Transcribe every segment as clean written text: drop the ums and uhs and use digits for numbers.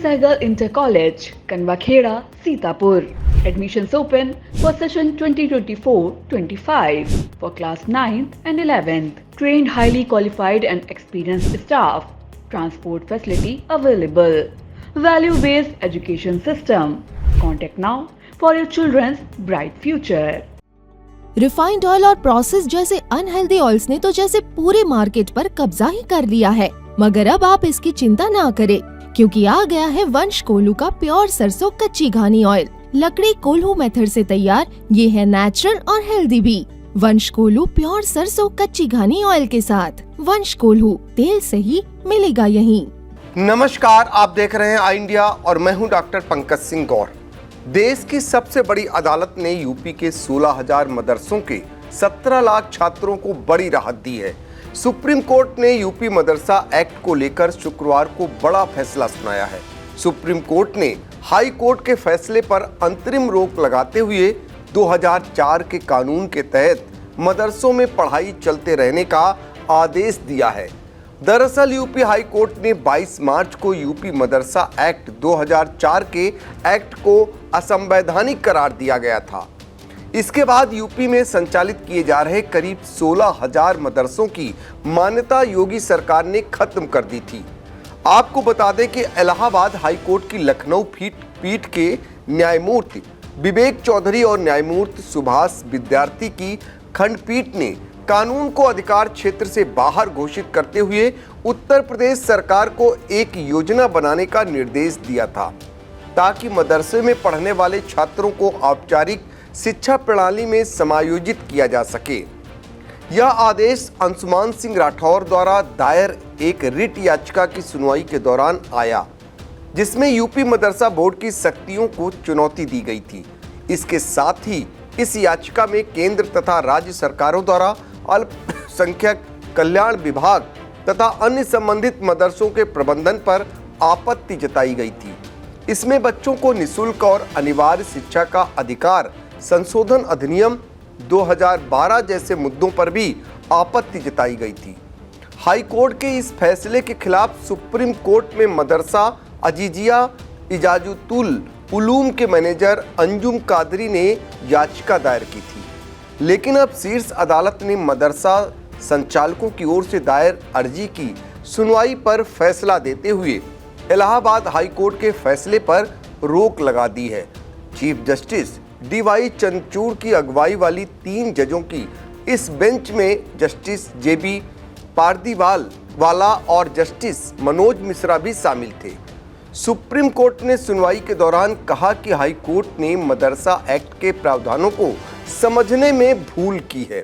Sehgal Inter College, Kanwakheda, Sitapur. Admissions open for session 2024-25 for class 9th and 11th. Trained, highly qualified and experienced staff. Transport facility available. Value-based education system. Contact now for your children's bright future. Refined oil और process जैसे unhealthy oils ने तो जैसे पूरे market पर कब्जा ही कर लिया है, मगर अब आप इसकी चिंता ना करें, क्योंकि आ गया है वंश कोल्हू का प्योर सरसों कच्ची घानी ऑयल। लकड़ी कोल्हू मेथड से तैयार, ये है नेचुरल और हेल्दी भी। वंश कोल्हू प्योर सरसों कच्ची घानी ऑयल के साथ। वंश कोल्हू, तेल सही मिलेगा यहीं। नमस्कार, आप देख रहे हैं आई इंडिया और मैं हूं डॉक्टर पंकज सिंह गौर। देश की सबसे बड़ी अदालत ने यूपी के 16,000 मदरसों के 17 लाख छात्रों को बड़ी राहत दी है। सुप्रीम कोर्ट ने यूपी मदरसा एक्ट को लेकर शुक्रवार को बड़ा फैसला सुनाया है। सुप्रीम कोर्ट ने हाई कोर्ट के फैसले पर अंतरिम रोक लगाते हुए 2004 के कानून के तहत मदरसों में पढ़ाई चलते रहने का आदेश दिया है। दरअसल यूपी हाई कोर्ट ने 22 मार्च को यूपी मदरसा एक्ट 2004 के एक्ट को असंवैधानिक करार दिया गया था। इसके बाद यूपी में संचालित किए जा रहे करीब 16,000 मदरसों की मान्यता योगी सरकार ने खत्म कर दी थी। आपको बता दें कि इलाहाबाद हाई कोर्ट की लखनऊ पीठ के न्यायमूर्ति विवेक चौधरी और न्यायमूर्ति सुभाष विद्यार्थी की खंडपीठ ने कानून को अधिकार क्षेत्र से बाहर घोषित करते हुए उत्तर प्रदेश सरकार को एक योजना बनाने का निर्देश दिया था, ताकि मदरसे में पढ़ने वाले छात्रों को औपचारिक शिक्षा प्रणाली में समायोजित किया जा सके। यह आदेश अंशुमान सिंह राठौर द्वारा दायर एक रिट याचिका की सुनवाई के दौरान आया, जिसमें यूपी मदरसा बोर्ड की सख्तियों को चुनौती दी गई थी। इसके साथ ही इस याचिका में केंद्र तथा राज्य सरकारों द्वारा अल्पसंख्यक कल्याण विभाग तथा अन्य संबंधित मदरसों के प्रबंधन पर आपत्ति जताई गई थी। इसमें बच्चों को निःशुल्क और अनिवार्य शिक्षा का अधिकार संशोधन अधिनियम 2012 जैसे मुद्दों पर भी आपत्ति जताई गई थी। हाई कोर्ट के इस फैसले के खिलाफ सुप्रीम कोर्ट में मदरसा अजीजिया इजाजुतुल उलूम के मैनेजर अंजुम कादरी ने याचिका दायर की थी, लेकिन अब शीर्ष अदालत ने मदरसा संचालकों की ओर से दायर अर्जी की सुनवाई पर फैसला देते हुए इलाहाबाद हाई कोर्ट के फैसले पर रोक लगा दी है। चीफ जस्टिस DY चंद्रचूड़ की अगुवाई वाली 3 जजों की इस बेंच में जस्टिस JB पारदीवाला और जस्टिस मनोज मिश्रा भी शामिल थे। सुप्रीम कोर्ट ने सुनवाई के दौरान कहा कि हाई कोर्ट ने मदरसा एक्ट के प्रावधानों को समझने में भूल की है।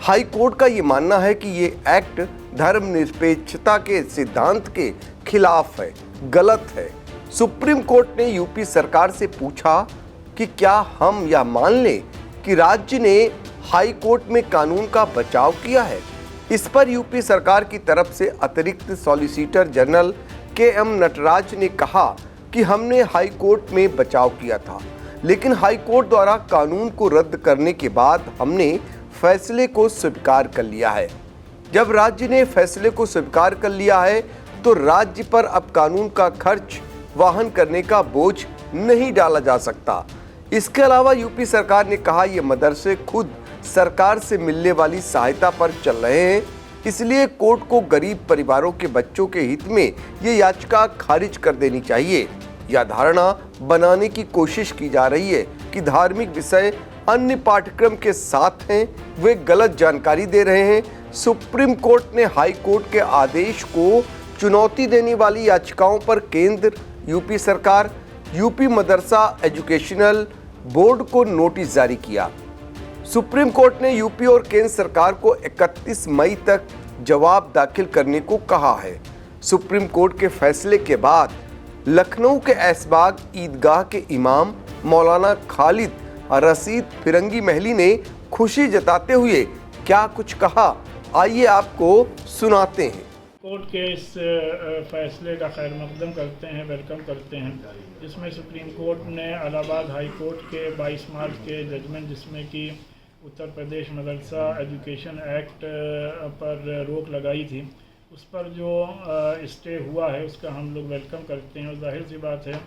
हाई कोर्ट का ये मानना है कि ये एक्ट धर्मनिरपेक्षता के सिद्धांत के खिलाफ है, गलत है। सुप्रीम कोर्ट ने यूपी सरकार से पूछा कि क्या हम यह मान लें कि राज्य ने हाई कोर्ट में कानून का बचाव किया है। इस पर यूपी सरकार की तरफ से अतिरिक्त सॉलिसिटर जनरल KM नटराज ने कहा कि हमने हाई कोर्ट में बचाव किया था, लेकिन हाई कोर्ट द्वारा कानून को रद्द करने के बाद हमने फैसले को स्वीकार कर लिया है। जब राज्य ने फैसले को स्वीकार कर लिया है तो राज्य पर अब कानून का खर्च वहन करने का बोझ नहीं डाला जा सकता। इसके अलावा यूपी सरकार ने कहा ये मदरसे खुद सरकार से मिलने वाली सहायता पर चल रहे हैं, इसलिए कोर्ट को गरीब परिवारों के बच्चों के हित में ये याचिका खारिज कर देनी चाहिए। यह धारणा बनाने की कोशिश की जा रही है कि धार्मिक विषय अन्य पाठ्यक्रम के साथ हैं, वे गलत जानकारी दे रहे हैं। सुप्रीम कोर्ट ने हाई कोर्ट के आदेश को चुनौती देने वाली याचिकाओं पर केंद्र, यूपी सरकार, यूपी मदरसा एजुकेशनल बोर्ड को नोटिस जारी किया। सुप्रीम कोर्ट ने यूपी और केंद्र सरकार को 31 मई तक जवाब दाखिल करने को कहा है। सुप्रीम कोर्ट के फैसले के बाद लखनऊ के ऐशबाग ईदगाह के इमाम मौलाना खालिद रशीद फिरंगी महली ने खुशी जताते हुए क्या कुछ कहा, आइए आपको सुनाते हैं। कोर्ट के इस फैसले का खैर मकदम करते हैं, वेलकम करते हैं, जिसमें सुप्रीम कोर्ट ने इलाहाबाद हाई कोर्ट के 22 मार्च के जजमेंट, जिसमें कि उत्तर प्रदेश मदरसा एजुकेशन एक्ट पर रोक लगाई थी, उस पर जो स्टे हुआ है उसका हम लोग वेलकम करते हैं। और जाहिर सी बात है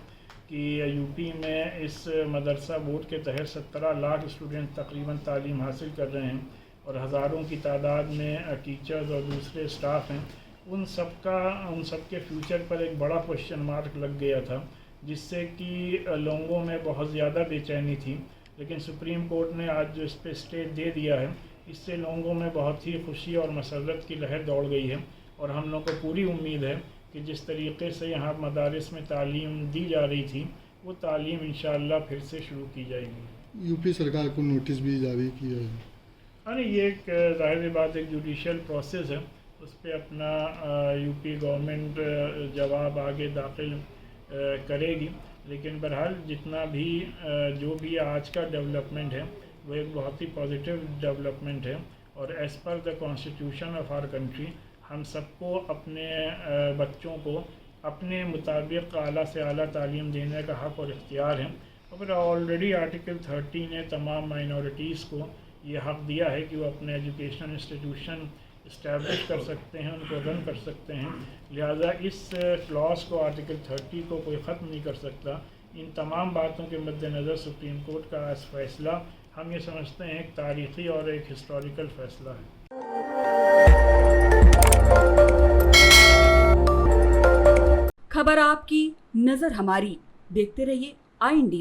कि यूपी में इस मदरसा बोर्ड के तहत 17 लाख स्टूडेंट तकरीबन तालीम हासिल कर रहे हैं और हज़ारों की तादाद में टीचर्स और दूसरे स्टाफ हैं। उन सब के फ्यूचर पर एक बड़ा क्वेश्चन मार्क लग गया था, जिससे कि लोगों में बहुत ज़्यादा बेचैनी थी। लेकिन सुप्रीम कोर्ट ने आज जो इस पर स्टे दे दिया है, इससे लोगों में बहुत ही खुशी और मसरत की लहर दौड़ गई है। और हम लोग को पूरी उम्मीद है कि जिस तरीके से यहाँ मदारिस में तालीम दी जा रही थी, वो तालीम इंशाअल्लाह फिर से शुरू की जाएगी। यूपी सरकार को नोटिस भी जारी किया है। अरे ये एक ज़ाहिर बात एक जुडिशल प्रोसेस है, उस पर अपना यूपी गवर्नमेंट जवाब आगे दाखिल करेगी। लेकिन बहरहाल जितना भी जो भी आज का डेवलपमेंट है वो एक बहुत ही पॉजिटिव डेवलपमेंट है। और as per the constitution of our country हम सबको अपने बच्चों को अपने मुताबिक आला से आला तालीम देने का हक़ और इख्तियार है। और ऑलरेडी आर्टिकल 30 ने तमाम माइनॉरिटीज़ को ये हक़ दिया है कि वो अपने एजुकेशन इंस्टीट्यूशन इस्टेब्लिश कर सकते हैं, उनको रन कर सकते हैं। लिहाजा इस क्लॉज को, आर्टिकल 30 को कोई ख़त्म नहीं कर सकता। इन तमाम बातों के मद्देनज़र सुप्रीम कोर्ट का आज फैसला हम ये समझते हैं एक तारीख़ी और एक हिस्टोरिकल फ़ैसला है। खबर आपकी, नज़र हमारी। देखते रहिए आई इंडिया।